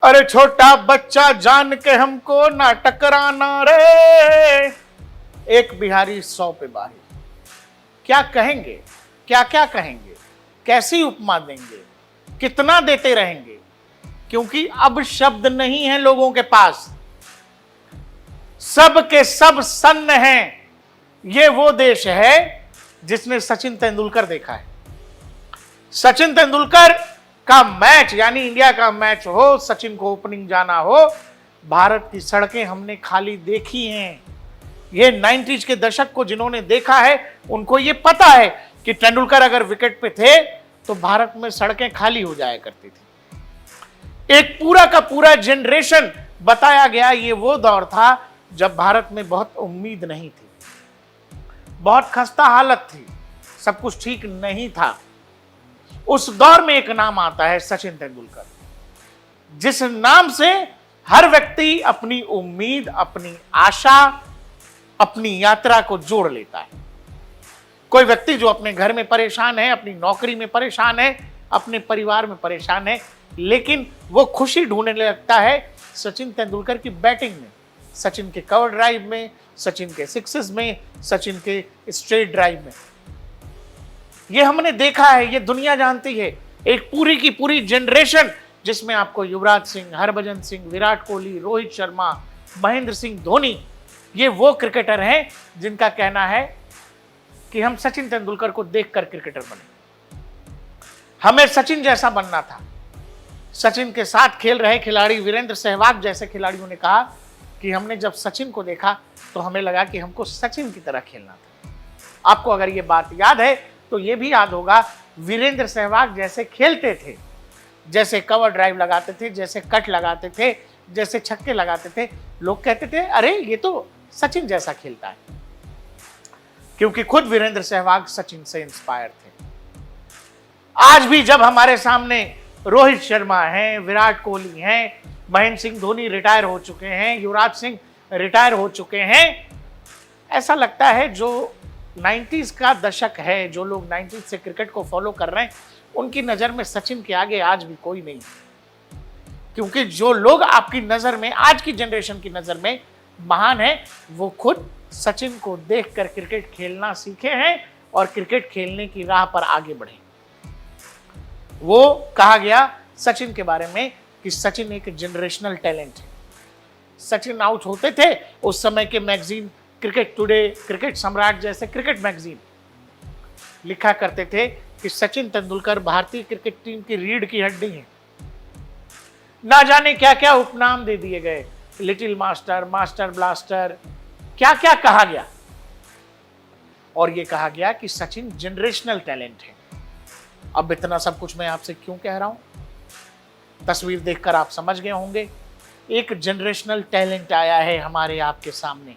अरे छोटा बच्चा जान के हमको ना टकराना रे, एक बिहारी 100 पे बारी। क्या कहेंगे, क्या क्या कहेंगे, कैसी उपमा देंगे, कितना देते रहेंगे, क्योंकि अब शब्द नहीं है लोगों के पास। सब के सब सन्न हैं। ये वो देश है जिसने सचिन तेंदुलकर देखा है। सचिन तेंदुलकर का मैच यानी इंडिया का मैच हो, सचिन को ओपनिंग जाना हो, भारत की सड़कें हमने खाली देखी हैं। ये 90s के दशक को जिन्होंने देखा है उनको ये पता है कि तेंदुलकर अगर विकेट पे थे तो भारत में सड़कें खाली हो जाया करती थी। एक पूरा का पूरा जनरेशन बताया गया। ये वो दौर था जब भारत में बहुत उम्मीद नहीं थी, बहुत खस्ता हालत थी, सब कुछ ठीक नहीं था। उस दौर में एक नाम आता है सचिन तेंदुलकर, जिस नाम से हर व्यक्ति अपनी उम्मीद, अपनी आशा, अपनी यात्रा को जोड़ लेता है। कोई व्यक्ति जो अपने घर में परेशान है, अपनी नौकरी में परेशान है, अपने परिवार में परेशान है, लेकिन वो खुशी ढूंढने लगता है सचिन तेंदुलकर की बैटिंग में, सचिन के कवर ड्राइव में, सचिन के सिक्सेस में, सचिन के स्ट्रेट ड्राइव में। ये हमने देखा है, ये दुनिया जानती है। एक पूरी की पूरी जनरेशन जिसमें आपको युवराज सिंह, हरभजन सिंह, विराट कोहली, रोहित शर्मा, महेंद्र सिंह धोनी, ये वो क्रिकेटर हैं जिनका कहना है कि हम सचिन तेंदुलकर को देखकर क्रिकेटर बने, हमें सचिन जैसा बनना था। सचिन के साथ खेल रहे खिलाड़ी वीरेंद्र सहवाग जैसे खिलाड़ियों ने कहा कि हमने जब सचिन को देखा तो हमें लगा कि हमको सचिन की तरह खेलना था। आपको अगर ये बात याद है तो ये भी याद होगा, वीरेंद्र सहवाग जैसे खेलते थे, जैसे कवर ड्राइव लगाते थे, जैसे कट लगाते थे, जैसे छक्के लगाते थे, लोग कहते थे अरे ये तो सचिन जैसा खेलता है, क्योंकि खुद वीरेंद्र सहवाग सचिन से इंस्पायर थे। आज भी जब हमारे सामने रोहित शर्मा हैं, विराट कोहली हैं, महेंद्र सिंह धोनी रिटायर हो चुके हैं, युवराज सिंह रिटायर हो चुके हैं, ऐसा लगता है जो 90s का दशक है, जो लोग 90s से क्रिकेट को फॉलो कर रहे हैं, उनकी नज़र में सचिन के आगे आज भी कोई नहीं। क्योंकि जो लोग आपकी नज़र में, आज की जनरेशन की नज़र में महान है, वो खुद सचिन को देखकर क्रिकेट खेलना सीखे हैं और क्रिकेट खेलने की राह पर आगे बढ़े। वो कहा गया सचिन के बारे में कि सचिन एक जनरेशनल टैलेंट है। सचिन आउट होते थे उस समय के मैगजीन क्रिकेट टुडे, क्रिकेट सम्राट जैसे क्रिकेट मैगजीन लिखा करते थे कि सचिन तेंदुलकर भारतीय क्रिकेट टीम की रीढ़ की हड्डी है। ना जाने क्या क्या उपनाम दे दिए गए, लिटिल मास्टर, मास्टर ब्लास्टर, क्या क्या कहा गया। और ये कहा गया कि सचिन जनरेशनल टैलेंट है। अब इतना सब कुछ मैं आपसे क्यों कह रहा हूं? तस्वीर देखकर आप समझ गए होंगे। एक जनरेशनल टैलेंट आया है हमारे आपके सामने।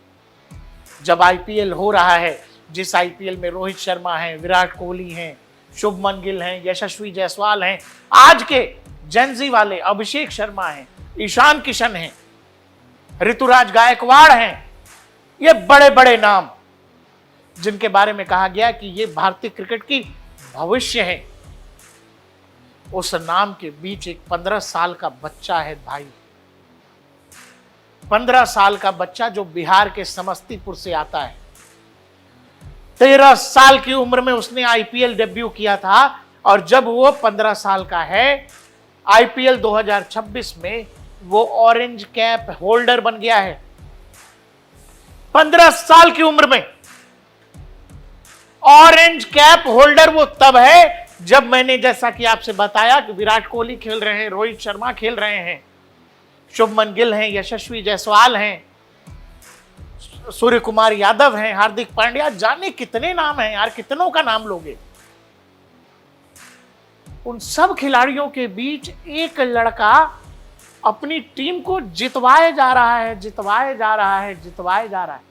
जब आईपीएल हो रहा है, जिस आईपीएल में रोहित शर्मा हैं, विराट कोहली हैं, शुभमन गिल हैं, यशस्वी जायसवाल हैं, आज के जेनजी वाले अभिषेक शर्मा हैं, ईशान किशन हैं, ऋतुराज गायकवाड़ हैं, ये बड़े बड़े नाम जिनके बारे में कहा गया कि ये भारतीय क्रिकेट की भविष्य है। उस नाम के बीच एक 15 साल का बच्चा है भाई, 15 साल का बच्चा जो बिहार के समस्तीपुर से आता है। 13 साल की उम्र में उसने आईपीएल डेब्यू किया था और जब वो 15 साल का है, आईपीएल 2026 में वो ऑरेंज कैप होल्डर बन गया है। 15 साल की उम्र में ऑरेंज कैप होल्डर वो तब है जब मैंने, जैसा कि आपसे बताया, कि विराट कोहली खेल रहे हैं, रोहित शर्मा खेल रहे हैं, शुभमन गिल हैं, यशस्वी जायसवाल हैं, सूर्य कुमार यादव हैं, हार्दिक पांड्या, जाने कितने नाम हैं यार, कितनों का नाम लोगे। उन सब खिलाड़ियों के बीच एक लड़का अपनी टीम को जितवाए जा रहा है, जितवाए जा रहा है, जितवाए जा रहा है।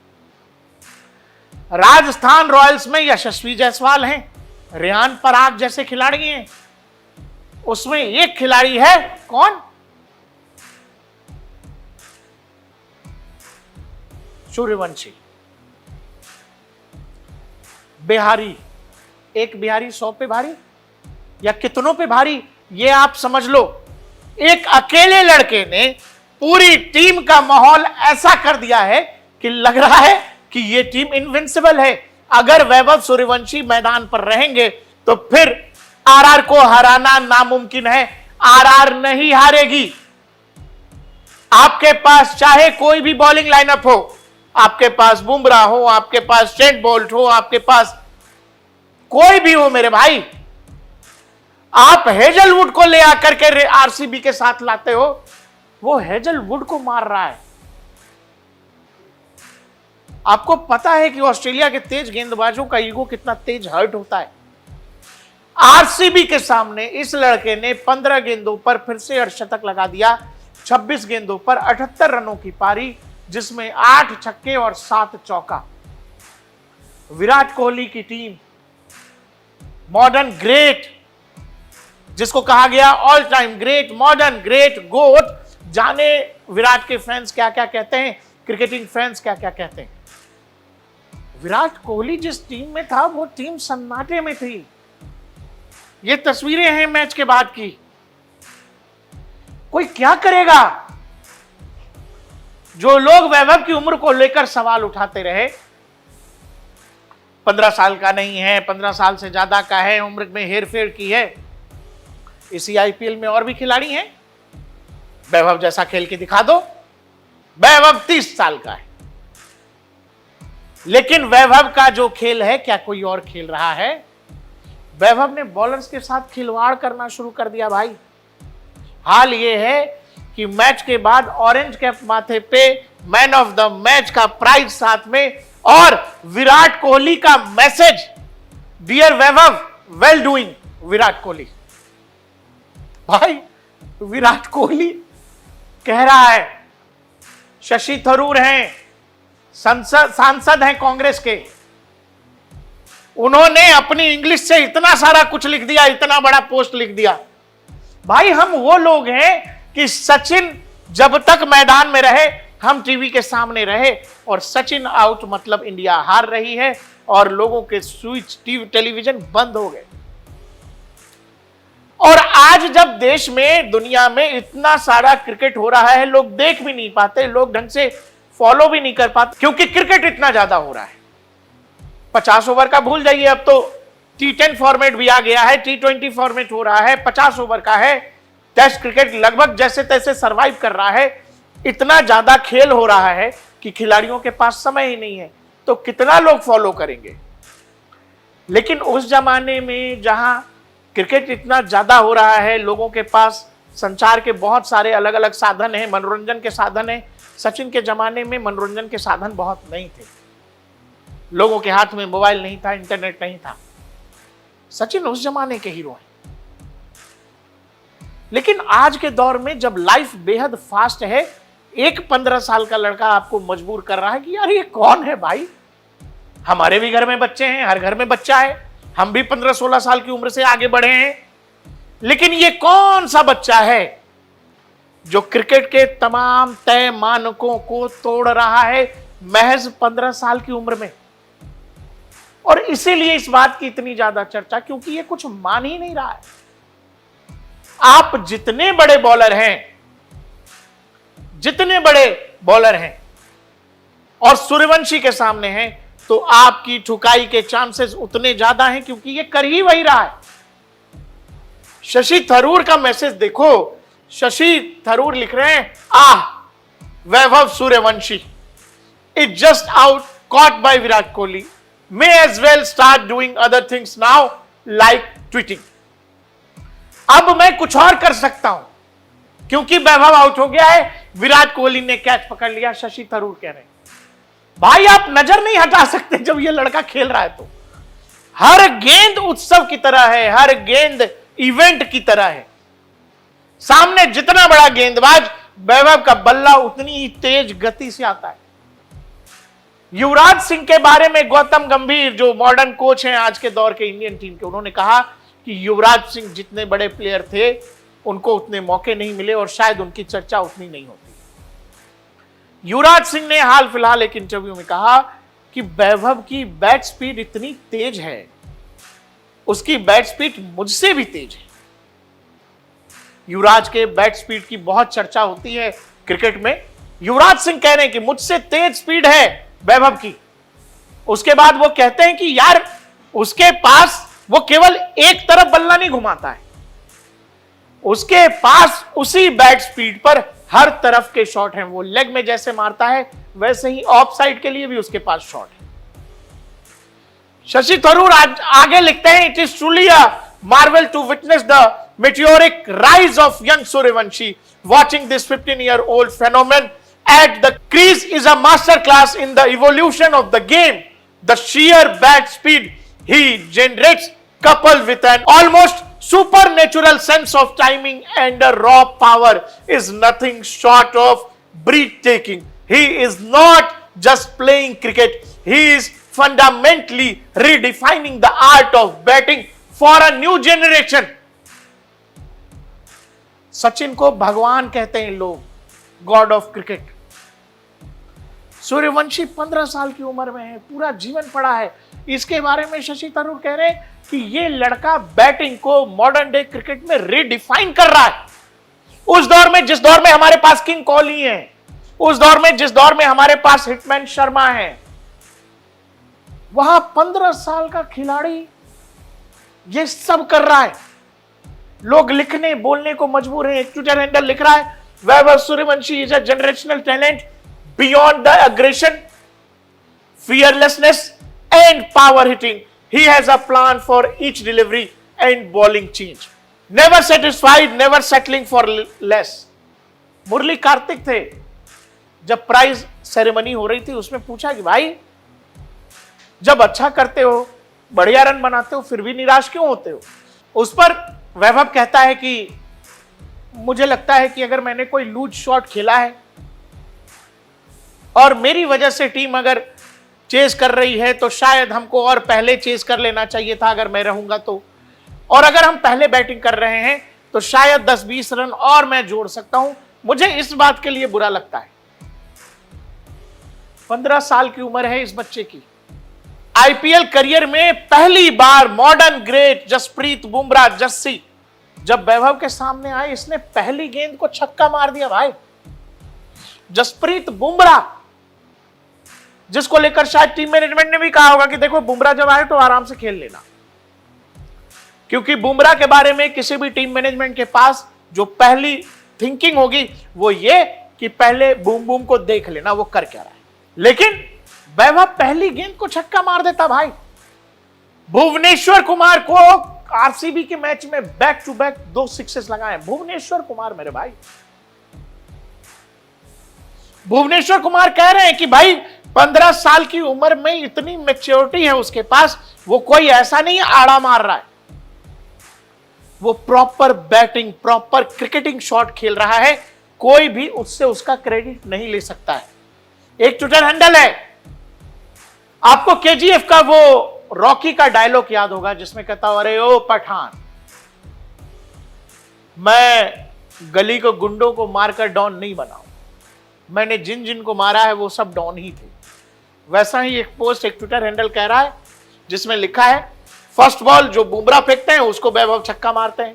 राजस्थान रॉयल्स में यशस्वी जायसवाल हैं, रेयान पराग जैसे खिलाड़ी हैं, उसमें एक खिलाड़ी है, कौन? सूर्यवंशी। बिहारी, एक बिहारी 100 पे भारी या कितनों पे भारी, ये आप समझ लो। एक अकेले लड़के ने पूरी टीम का माहौल ऐसा कर दिया है कि लग रहा है कि यह टीम इनविंसिबल है। अगर वैभव सूर्यवंशी मैदान पर रहेंगे तो फिर आरआर को हराना नामुमकिन है। आरआर नहीं हारेगी। आपके पास चाहे कोई भी बॉलिंग लाइनअप हो, आपके पास बुमराह हो, आपके पास शेन बोल्ट हो, आपके पास कोई भी हो मेरे भाई, आप हेजलवुड को ले आकर के आरसीबी के साथ लाते हो, वो हेजलवुड को मार रहा है। आपको पता है कि ऑस्ट्रेलिया के तेज गेंदबाजों का ईगो कितना तेज हर्ट होता है। आरसीबी के सामने इस लड़के ने 15 गेंदों पर फिर से अर्धशतक लगा दिया। 26 गेंदों पर 78 रनों की पारी, जिसमें 8 छक्के और 7 चौका। विराट कोहली की टीम, मॉडर्न ग्रेट, जिसको कहा गया all time great, modern great, GOAT, जाने विराट के फैंस क्या क्या कहते हैं, क्रिकेटिंग फैंस क्या क्या कहते हैं। विराट कोहली जिस टीम में था वो टीम सन्नाटे में थी। ये तस्वीरें हैं मैच के बाद की। कोई क्या करेगा? जो लोग वैभव की उम्र को लेकर सवाल उठाते रहे, 15 साल का नहीं है, 15 साल से ज्यादा का है, उम्र में हेरफेर की है। इसी आईपीएल में और भी खिलाड़ी हैं, वैभव जैसा खेल के दिखा दो। वैभव 30 साल का है, लेकिन वैभव का जो खेल है क्या कोई और खेल रहा है? वैभव ने बॉलर्स के साथ खिलवाड़ करना शुरू कर दिया भाई। हाल ये है कि मैच के बाद ऑरेंज कैप माथे पे, मैन ऑफ द मैच का प्राइज साथ में, और विराट कोहली का मैसेज, डियर वैभव, वेल डूइंग विराट कोहली। भाई विराट कोहली कह रहा है, शशि थरूर हैं, सांसद हैं कांग्रेस के, उन्होंने अपनी इंग्लिश से इतना सारा कुछ लिख दिया, इतना बड़ा पोस्ट लिख दिया। भाई हम वो लोग हैं कि सचिन जब तक मैदान में रहे, हम टीवी के सामने रहे, और सचिन आउट मतलब इंडिया हार रही है और लोगों के स्विच टीवी टेलीविजन बंद हो गए। और आज जब देश में, दुनिया में इतना सारा क्रिकेट हो रहा है, लोग देख भी नहीं पाते, लोग ढंग से फॉलो भी नहीं कर पाते, क्योंकि क्रिकेट इतना ज्यादा हो रहा है। 50 ओवर का भूल जाइए, अब तो T10 फॉर्मेट भी आ गया है, T20 फॉर्मेट हो रहा है, 50 ओवर का है। टेस्ट क्रिकेट लगभग जैसे तैसे सरवाइव कर रहा है। इतना ज्यादा खेल हो रहा है कि खिलाड़ियों के पास समय ही नहीं है, तो कितना लोग फॉलो करेंगे। लेकिन उस जमाने में जहां क्रिकेट इतना ज्यादा हो रहा है, लोगों के पास संचार के बहुत सारे अलग अलग साधन हैं, मनोरंजन के साधन हैं। सचिन के जमाने में मनोरंजन के साधन बहुत नहीं थे, लोगों के हाथ में मोबाइल नहीं था, इंटरनेट नहीं था। सचिन उस जमाने के हीरो हैं। लेकिन आज के दौर में जब लाइफ बेहद फास्ट है, एक 15 साल का लड़का आपको मजबूर कर रहा है कि यार ये कौन है भाई। हमारे भी घर में बच्चे हैं, हर घर में बच्चा है, हम भी 15-16 साल की उम्र से आगे बढ़े हैं, लेकिन ये कौन सा बच्चा है जो क्रिकेट के तमाम तय मानकों को तोड़ रहा है महज 15 साल की उम्र में। और इसीलिए इस बात की इतनी ज्यादा चर्चा, क्योंकि ये कुछ मान ही नहीं रहा है। आप जितने बड़े बॉलर हैं और सूर्यवंशी के सामने हैं, तो आपकी ठुकाई के चांसेस उतने ज्यादा हैं, क्योंकि ये कर ही वही रहा है। शशि थरूर का मैसेज देखो, शशि थरूर लिख रहे हैं, Vaibhav Suryavanshi is just out caught by Virat Kohli, may as well start doing other things now like tweeting। अब मैं कुछ और कर सकता हूं क्योंकि वैभव आउट हो गया है, विराट कोहली ने कैच पकड़ लिया, शशि थरूर कह रहे हैं। भाई आप नजर नहीं हटा सकते जब ये लड़का खेल रहा है तो। हर गेंद उत्सव की तरह है, हर गेंद इवेंट की तरह है। सामने जितना बड़ा गेंदबाज, वैभव का बल्ला उतनी ही तेज गति से आता है। युवराज सिंह के बारे में गौतम गंभीर, जो मॉडर्न कोच हैं आज के दौर के इंडियन टीम के, उन्होंने कहा कि युवराज सिंह जितने बड़े प्लेयर थे, उनको उतने मौके नहीं मिले और शायद उनकी चर्चा उतनी नहीं होती। युवराज सिंह ने हाल फिलहाल एक इंटरव्यू में कहा कि वैभव की बैट स्पीड इतनी तेज है, उसकी बैट स्पीड मुझसे भी तेज है। युवराज के बैट स्पीड की बहुत चर्चा होती है क्रिकेट में। युवराज सिंह कह रहे हैं कि मुझसे तेज स्पीड है वैभव की। उसके बाद वो कहते हैं कि यार उसके पास वो केवल एक तरफ बल्ला नहीं घुमाता है, उसके पास उसी बैट स्पीड पर हर तरफ के शॉट हैं। वो लेग में जैसे मारता है वैसे ही ऑफ साइड के लिए भी उसके पास शॉट है। शशि थरूर आगे लिखते हैं, it is truly a marvel to witness the meteoric rise of young Suryavanshi. Watching this 15-year-old phenomenon at the crease is a masterclass in the evolution of the game. The sheer bat speed he generates, coupled with an almost supernatural sense of timing and a raw power, is nothing short of breathtaking. He is not just playing cricket, he is fundamentally redefining the art of batting for a new generation. Sachin को भगवान कहते हैं लोग, God of cricket. Suryavanshi 15 साल की उम्र में है, पूरा जीवन पड़ा है। इसके बारे में शशि थरूर कह रहे हैं कि ये लड़का बैटिंग को मॉडर्न डे क्रिकेट में रीडिफाइन कर रहा है। उस दौर में जिस दौर में हमारे पास किंग कोहली है, उस दौर में जिस दौर में हमारे पास हिटमैन शर्मा है, वहां 15 साल का खिलाड़ी ये सब कर रहा है। लोग लिखने बोलने को मजबूर हैं। एक ट्विटर हैंडल लिख रहा है, Vaibhav Suryavanshi is a generational talent beyond the aggression, fearlessness and power hitting. He has a plan for each delivery and bowling change. Never satisfied, never settling for less. Murali Karthik थे, जब प्राइज सेरेमनी हो रही थी, उसमें पूछा कि भाई जब अच्छा करते हो, बढ़िया रन बनाते हो, फिर भी निराश क्यों होते हो? उस पर वैभव कहता है कि मुझे लगता है कि अगर मैंने कोई लूज शॉट खेला है और मेरी वजह से टीम अगर चेज कर रही है तो शायद हमको और पहले चेज कर लेना चाहिए था अगर मैं रहूंगा तो, और अगर हम पहले बैटिंग कर रहे हैं तो शायद 10-20 रन और मैं जोड़ सकता हूं. मुझे इस बात के लिए बुरा लगता है. 15 साल की उम्र है इस बच्चे की. आईपीएल करियर में पहली बार मॉडर्न ग्रेट जसप्रीत बुमराह जस्सी जब वैभव के सामने आए, इसने पहली गेंद को छक्का मार दिया भाई. जसप्रीत बुमराह, जिसको लेकर शायद टीम मैनेजमेंट ने भी कहा होगा कि देखो बुमराह जब आए तो आराम से खेल लेना, क्योंकि बुमराह के बारे में किसी भी टीम मैनेजमेंट के पास जो पहली थिंकिंग होगी वो ये कि पहले बूम बूम को देख लेना वो कर क्या रहा है. लेकिन वैभव पहली गेंद को छक्का मार देता भाई. भुवनेश्वर कुमार को आरसीबी के मैच में बैक टू बैक 2 सिक्सेस लगाए. भुवनेश्वर कुमार मेरे भाई, भुवनेश्वर कुमार कह रहे हैं कि भाई 15 साल की उम्र में इतनी मैच्योरिटी है उसके पास, वो कोई ऐसा नहीं आड़ा मार रहा है, वो proper batting, proper cricketing shot खेल रहा है. कोई भी उससे उसका क्रेडिट नहीं ले सकता है. एक ट्विटर हैंडल है, आपको केजीएफ का वो रॉकी का डायलॉग याद होगा जिसमें कहता हूं, अरे ओ पठान, मैं गली को गुंडों को मारकर डॉन नहीं बनाऊं, मैंने जिन जिन को मारा है वो सब डॉन ही थे. वैसा ही एक पोस्ट एक ट्विटर हैंडल कह रहा है जिसमें लिखा है, फर्स्ट बॉल जो बुमराह फेंकते हैं उसको वैभव छक्का मारते हैं,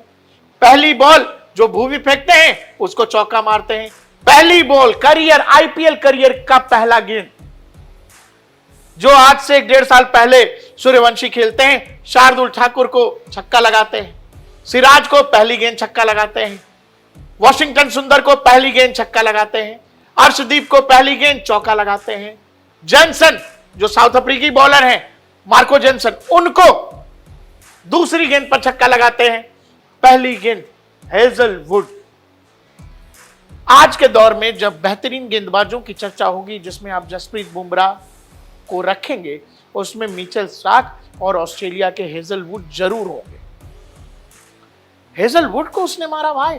पहली बॉल जो भुवी फेंकते हैं उसको चौका मारते हैं, पहली बॉल करियर, आईपीएल करियर का पहला गेंद जो आज से 1.5 साल पहले सूर्यवंशी खेलते हैं, शार्दुल ठाकुर को छक्का लगाते हैं, सिराज को पहली गेंद छक्का लगाते हैं, वॉशिंगटन सुंदर को पहली गेंद छक्का लगाते हैं, अर्शदीप को पहली गेंद चौका लगाते हैं, जेनसन जो साउथ अफ्रीकी बॉलर हैं, मार्को जेनसन, उनको दूसरी गेंद पर छक्का लगाते हैं, पहली गेंद हेजलवुड. आज के दौर में जब बेहतरीन गेंदबाजों की चर्चा होगी जिसमें आप जसप्रीत बुमराह को रखेंगे, उसमें मिचेल स्टार्क और ऑस्ट्रेलिया के हेजलवुड जरूर होंगे. हेजलवुड को उसने मारा भाई.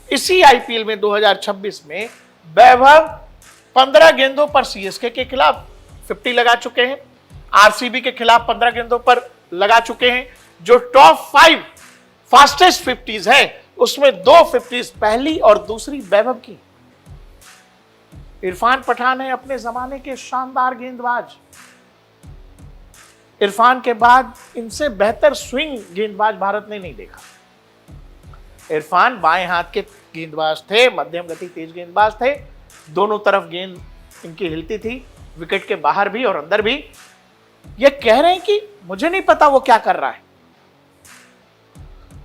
इसी आईपीएल में 2026 में वैभव 15 गेंदों पर सीएसके के खिलाफ 50 लगा चुके हैं, आरसीबी के खिलाफ 15 गेंदों पर लगा चुके हैं. जो टॉप 5 फास्टेस्ट 50s है उसमें 2 50s पहली और दूसरी वैभव की. इरफान पठान है अपने जमाने के शानदार गेंदबाज. इरफान के बाद इनसे बेहतर स्विंग गेंदबाज भारत ने नहीं देखा. इरफान बाएं हाथ के गेंदबाज थे, मध्यम गति तेज गेंदबाज थे, दोनों तरफ गेंद इनकी हिलती थी, विकेट के बाहर भी और अंदर भी। ये कह रहे हैं कि मुझे नहीं पता वो क्या कर रहा है,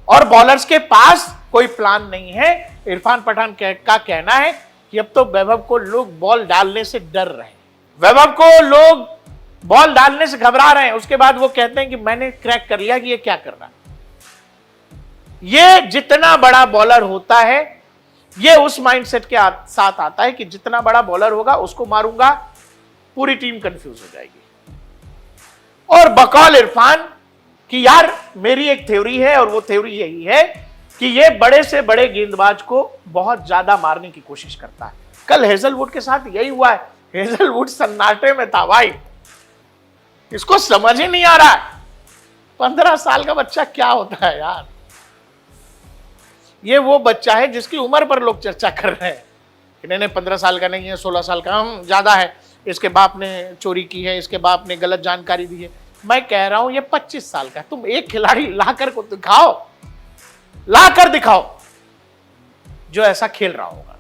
और बॉलर्स के पास कोई प्लान नहीं है। इरफान पठान का कहना है कि अब तो वैभव को लोग बॉल डालने से डर रहे हैं, वैभव को लोग बॉल डालने से घबरा रहे हैं। उसके बाद वो कहते हैं कि मैंने क्रैक कर लिया कि ये क्या कर रहा है। ये जितना बड़ा बॉलर होता है, ये उस माइंडसेट के साथ आता है कि जितना बड़ा बॉलर होगा उसको मारूंगा, पूरी टीम कंफ्यूज हो जाएगी। और बकौल इरफान कि यार मेरी एक थ्योरी है, और वो थ्योरी यही है कि ये बड़े से बड़े गेंदबाज को बहुत ज्यादा मारने की कोशिश करता है। कल हेजलवुड के साथ यही हुआ है। हेजलवुड सन्नाटे में था भाई, इसको समझ ही नहीं आ रहा है 15 साल का बच्चा क्या होता है यार। ये वो बच्चा है जिसकी उम्र पर लोग चर्चा कर रहे हैं कि नहीं 15 साल का नहीं है, 16 साल का, हम ज्यादा है, इसके बाप ने चोरी की है, इसके बाप ने गलत जानकारी दी है। मैं कह रहा हूं ये 25 साल का। तुम एक खिलाड़ी लाकर को दिखाओ, लाकर दिखाओ जो ऐसा खेल रहा होगा,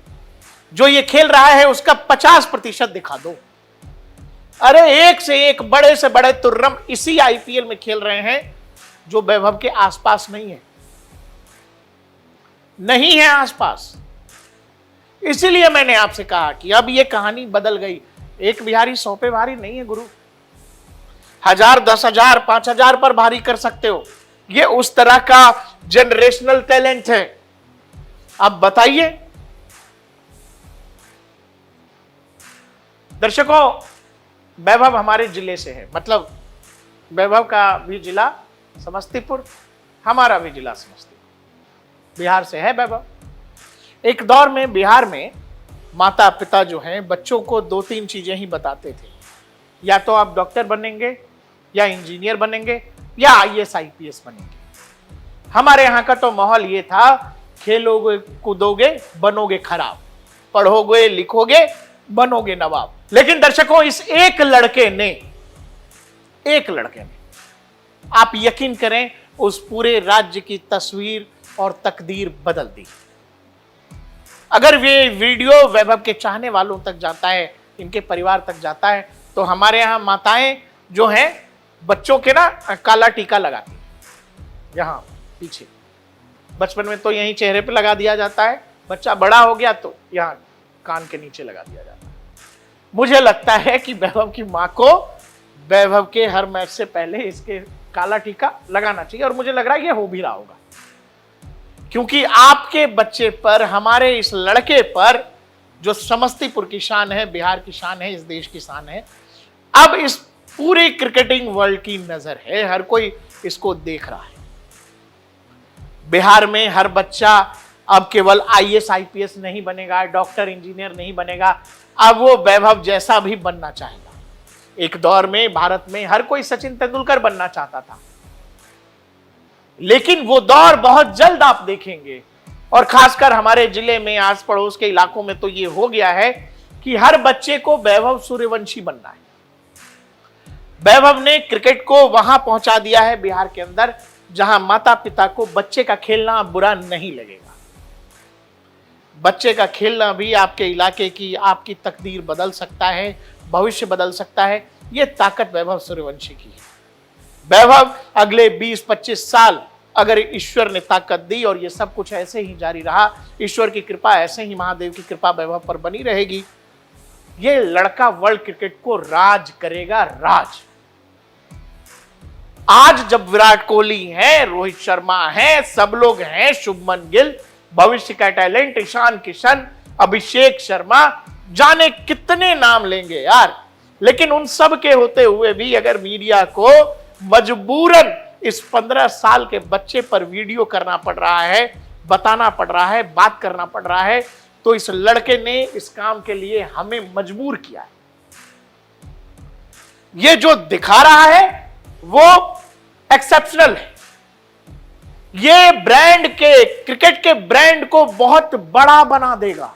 जो ये खेल रहा है उसका 50% दिखा दो। अरे एक से एक बड़े से बड़े तुर्रम इसी आईपीएल में खेल रहे हैं जो वैभव के आसपास नहीं है, नहीं है आसपास। इसीलिए मैंने आपसे कहा कि अब ये कहानी बदल गई। एक बिहारी 100 पे भारी नहीं है गुरु, 1000, 10,000, 5,000 पर भारी कर सकते हो। ये उस तरह का जनरेशनल टैलेंट है। अब बताइए दर्शकों, वैभव हमारे जिले से है, मतलब वैभव का भी जिला समस्तीपुर, हमारा भी जिला समस्तीपुर, बिहार से है वैभव। एक दौर में बिहार में माता पिता जो हैं बच्चों को 2-3 चीजें ही बताते थे, या तो आप डॉक्टर बनेंगे, या इंजीनियर बनेंगे, या IAS IPS बनेंगे। हमारे यहाँ का तो माहौल ये था, खेलोगे कूदोगे बनोगे खराब, पढ़ोगे लिखोगे बनोगे नवाब। लेकिन दर्शकों इस एक लड़के ने आप यकीन करें उस पूरे राज्य की तस्वीर और तकदीर बदल दी। अगर ये वीडियो वैभव के चाहने वालों तक जाता है, इनके परिवार तक जाता है, तो हमारे यहाँ माताएं जो हैं बच्चों के ना काला टीका लगाती हैं, यहाँ पीछे। बचपन में तो यहीं चेहरे पे लगा दिया जाता है, बच्चा बड़ा हो गया तो यहाँ कान के नीचे लगा दिया जाता है। मुझे लगता है कि वैभव की माँ को वैभव के हर मैच से पहले इसके काला टीका लगाना चाहिए, और मुझे लग रहा है ये हो भी रहा होगा, क्योंकि आपके बच्चे पर, हमारे इस लड़के पर, जो समस्तीपुर की शान है, बिहार की शान है, इस देश की शान है, अब इस पूरी क्रिकेटिंग वर्ल्ड की नजर है, हर कोई इसको देख रहा है। बिहार में हर बच्चा अब केवल IAS IPS नहीं बनेगा, डॉक्टर इंजीनियर नहीं बनेगा, अब वो वैभव जैसा भी बनना चाहेगा। एक दौर में भारत में हर कोई सचिन तेंदुलकर बनना चाहता था, लेकिन वो दौर बहुत जल्द आप देखेंगे, और खासकर हमारे जिले में, आस पड़ोस के इलाकों में तो ये हो गया है कि हर बच्चे को वैभव सूर्यवंशी बनना है। वैभव ने क्रिकेट को वहां पहुंचा दिया है बिहार के अंदर, जहां माता पिता को बच्चे का खेलना बुरा नहीं लगेगा। बच्चे का खेलना भी आपके इलाके की, आपकी तकदीर बदल सकता है, भविष्य बदल सकता है। यह ताकत वैभव सूर्यवंशी की है। वैभव अगले 20-25 साल अगर ईश्वर ने ताकत दी और ये सब कुछ ऐसे ही जारी रहा, ईश्वर की कृपा, ऐसे ही महादेव की कृपा वैभव पर बनी रहेगी, ये लड़का वर्ल्ड क्रिकेट को राज करेगा, राज। आज जब विराट कोहली है, रोहित शर्मा है, सब लोग हैं, शुभमन गिल, भविष्य का टैलेंट, ईशान किशन, अभिषेक शर्मा, जाने कितने नाम लेंगे यार, लेकिन उन सब के होते हुए भी अगर मीडिया को मजबूरन इस 15 साल के बच्चे पर वीडियो करना पड़ रहा है, बताना पड़ रहा है, बात करना पड़ रहा है, तो इस लड़के ने इस काम के लिए हमें मजबूर किया है। ये जो दिखा रहा है वो एक्सेप्शनल है। ये ब्रांड के, क्रिकेट के ब्रांड को बहुत बड़ा बना देगा।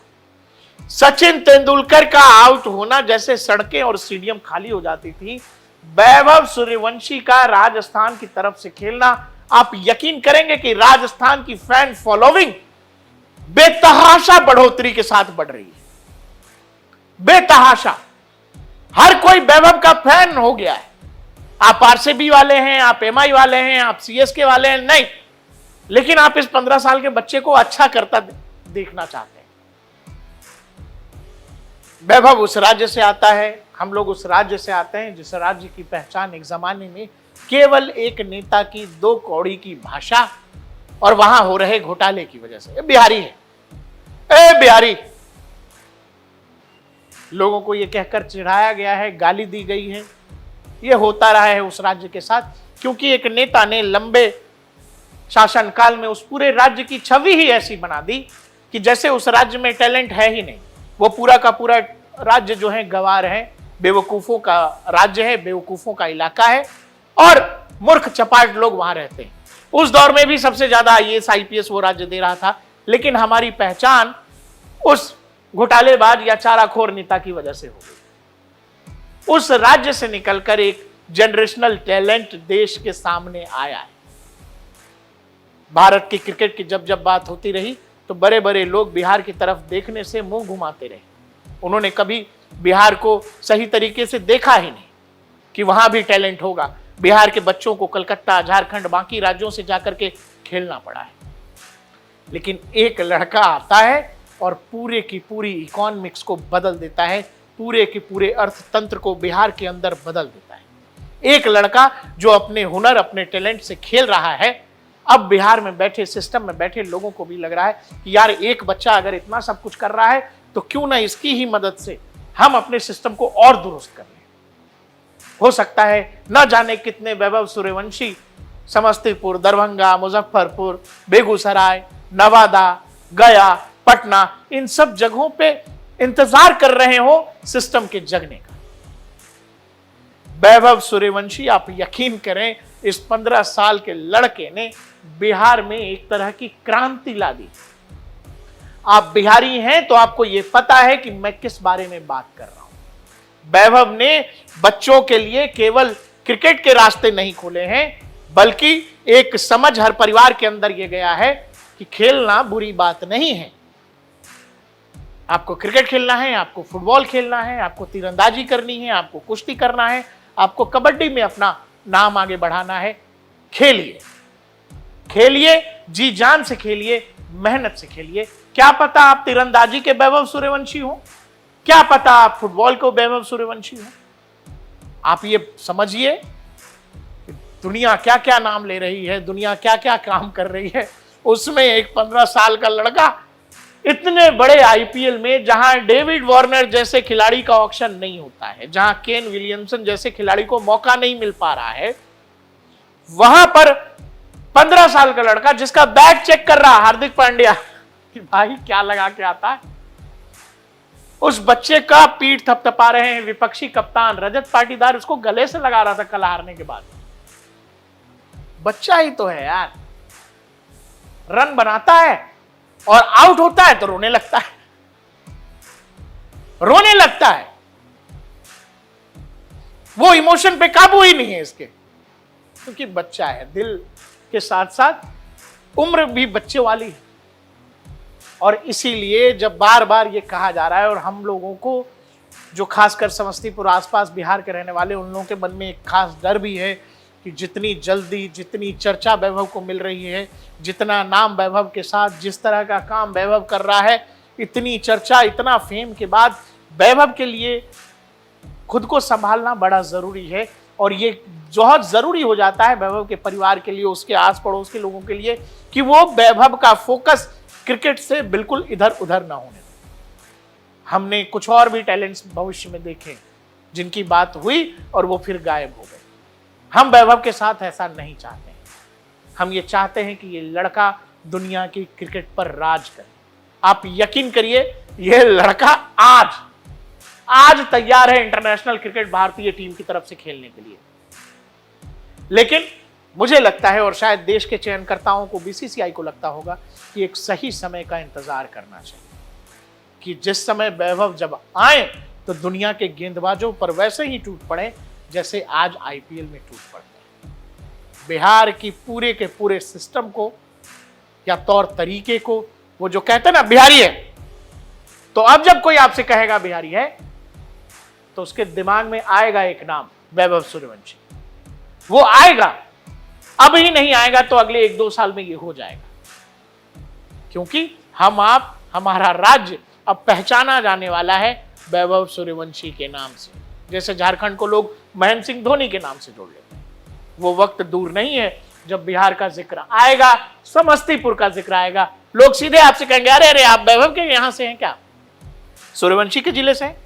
सचिन तेंदुलकर का आउट होना जैसे सड़कें और स्टेडियम खाली हो जाती थी, वैभव सूर्यवंशी का राजस्थान की तरफ से खेलना आप यकीन करेंगे कि राजस्थान की फैन फॉलोइंग बेतहाशा बढ़ोतरी के साथ बढ़ रही है। बेतहाशा, हर कोई वैभव का फैन हो गया है। आप आरसीबी वाले हैं, आप एमआई वाले हैं, आप सीएसके वाले हैं, नहीं, लेकिन आप इस 15 साल के बच्चे को अच्छा करता देखना चाहते हैं। वैभव उस राज्य से आता है, हम लोग उस राज्य से आते हैं जिस राज्य की पहचान एक जमाने में केवल एक नेता की 2 कौड़ी की भाषा और वहां हो रहे घोटाले की वजह से। बिहारी है, बिहारी, लोगों को यह कहकर चिढ़ाया गया है, गाली दी गई है। यह होता रहा है उस राज्य के साथ, क्योंकि एक नेता ने लंबे शासनकाल में उस पूरे राज्य की छवि ही ऐसी बना दी कि जैसे उस राज्य में टैलेंट है ही नहीं। वो पूरा का पूरा राज्य जो है गंवार है, बेवकूफों का राज्य है, बेवकूफों का इलाका है और मूर्ख चपाट लोग वहां रहते हैं। उस दौर में भी सबसे ज्यादा आईएएस आईपीएस वो राज्य दे रहा था, लेकिन हमारी पहचान उस घोटालेबाज या चाराखोर नेता की वजह से हो गई। उस राज्य से निकलकर एक जनरेशनल टैलेंट देश के सामने आया है। भारत की क्रिकेट की जब जब बात होती रही तो बड़े बड़े लोग बिहार की तरफ देखने से मुंह घुमाते रहे। उन्होंने कभी बिहार को सही तरीके से देखा ही नहीं कि वहां भी टैलेंट होगा। बिहार के बच्चों को कलकत्ता, झारखंड, बाकी राज्यों से जाकर के खेलना पड़ा है। लेकिन एक लड़का आता है और पूरे की पूरी इकोनॉमिक्स को बदल देता है, पूरे के पूरे अर्थतंत्र को बिहार के अंदर बदल देता है। एक लड़का जो अपने हुनर, अपने टैलेंट से खेल रहा है। अब बिहार में बैठे, सिस्टम में बैठे लोगों को भी लग रहा है कि यार एक बच्चा अगर इतना सब कुछ कर रहा है तो क्यों ना इसकी ही मदद से हम अपने सिस्टम को और दुरुस्त कर लें। हो सकता है न जाने कितने वैभव सूर्यवंशी समस्तीपुर, दरभंगा, मुजफ्फरपुर, बेगूसराय, नवादा, गया, पटना, इन सब जगहों पे इंतजार कर रहे हो सिस्टम के जगने का। वैभव सूर्यवंशी, आप यकीन करें, इस 15 साल के लड़के ने बिहार में एक तरह की क्रांति ला दी। आप बिहारी हैं तो आपको यह पता है कि मैं किस बारे में बात कर रहा हूं। वैभव ने बच्चों के लिए केवल क्रिकेट के रास्ते नहीं खोले हैं, बल्कि एक समझ हर परिवार के अंदर यह गया है कि खेलना बुरी बात नहीं है। आपको क्रिकेट खेलना है, आपको फुटबॉल खेलना है, आपको तीरंदाजी करनी है, आपको कुश्ती करना है, आपको कबड्डी में अपना नाम आगे बढ़ाना है, खेलिए, खेलिए, जी जान से खेलिए, मेहनत से खेलिए। क्या पता आप तीरंदाजी के वैभव सूर्यवंशी हो, क्या पता आप फुटबॉल को वैभव सूर्यवंशी हो। आप ये समझिए दुनिया क्या क्या नाम ले रही है, दुनिया क्या क्या काम कर रही है, उसमें एक 15 साल का लड़का इतने बड़े आईपीएल में, जहां डेविड वार्नर जैसे खिलाड़ी का ऑक्शन नहीं होता है, जहां केन विलियमसन जैसे खिलाड़ी को मौका नहीं मिल पा रहा है, वहां पर 15 साल का लड़का जिसका बैग चेक कर रहा हार्दिक पांड्या कि भाई क्या लगा के आता है, उस बच्चे का पीठ थपथपा रहे हैं विपक्षी कप्तान रजत पाटीदार, उसको गले से लगा रहा था कल हारने के बाद। बच्चा ही तो है यार, रन बनाता है और आउट होता है तो रोने लगता है, रोने लगता है। वो इमोशन पे काबू ही नहीं है इसके, क्योंकि बच्चा है। दिल के साथ साथ उम्र भी बच्चे वाली है। और इसीलिए जब बार बार ये कहा जा रहा है, और हम लोगों को जो खासकर समस्तीपुर आसपास बिहार के रहने वाले, उन लोगों के मन में एक खास डर भी है कि जितनी जल्दी, जितनी चर्चा वैभव को मिल रही है, जितना नाम वैभव के साथ, जिस तरह का काम वैभव कर रहा है, इतनी चर्चा, इतना फेम के बाद वैभव के लिए खुद को संभालना बड़ा जरूरी है। और ये बहुत जरूरी हो जाता है वैभव के परिवार के लिए, उसके आस पड़ोस के लोगों के लिए, कि वो वैभव का फोकस क्रिकेट से बिल्कुल इधर उधर ना होने। हमने कुछ और भी टैलेंट्स भविष्य में देखे जिनकी बात हुई और वो फिर गायब हो गए। हम वैभव के साथ ऐसा नहीं चाहते हैं। हम ये चाहते हैं कि ये लड़का दुनिया की क्रिकेट पर राज करे। आप यकीन करिए, ये लड़का आज तैयार है इंटरनेशनल क्रिकेट भारतीय टीम की तरफ से खेलने के लिए। लेकिन मुझे लगता है, और शायद देश के चयनकर्ताओं को, बीसीसीआई को लगता होगा कि एक सही समय का इंतजार करना चाहिए, कि जिस समय वैभव जब आए तो दुनिया के गेंदबाजों पर वैसे ही टूट पड़े जैसे आज आईपीएल में टूट पड़ते हैं। बिहार की पूरे के पूरे सिस्टम को या तौर तरीके को, वो जो कहते हैं ना बिहारी है, तो अब जब कोई आपसे कहेगा बिहारी है तो उसके दिमाग में आएगा एक नाम, वैभव सूर्यवंशी। वो आएगा, अब ही नहीं आएगा तो अगले 1-2 साल में ये हो जाएगा, क्योंकि हम आप, हमारा राज्य अब पहचाना जाने वाला है वैभव सूर्यवंशी के नाम से। जैसे झारखंड को लोग महेंद्र सिंह धोनी के नाम से जोड़ लेते हैं। वो वक्त दूर नहीं है जब बिहार का जिक्र आएगा, समस्तीपुर का जिक्र आएगा, लोग सीधे आपसे कहेंगे अरे अरे आप वैभव के यहां से हैं क्या, सूर्यवंशी के जिले से हैं।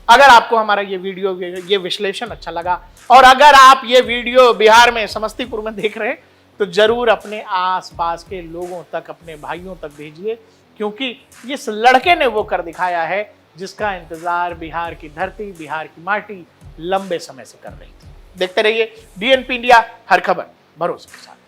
अगर आपको हमारा ये वीडियो, ये विश्लेषण अच्छा लगा, और अगर आप ये वीडियो बिहार में समस्तीपुर में देख रहे हैं, तो जरूर अपने आसपास के लोगों तक, अपने भाइयों तक भेजिए, क्योंकि इस लड़के ने वो कर दिखाया है जिसका इंतजार बिहार की धरती, बिहार की माटी लंबे समय से कर रही थी। देखते रहिए DNP इंडिया, हर खबर भरोसे के साथ।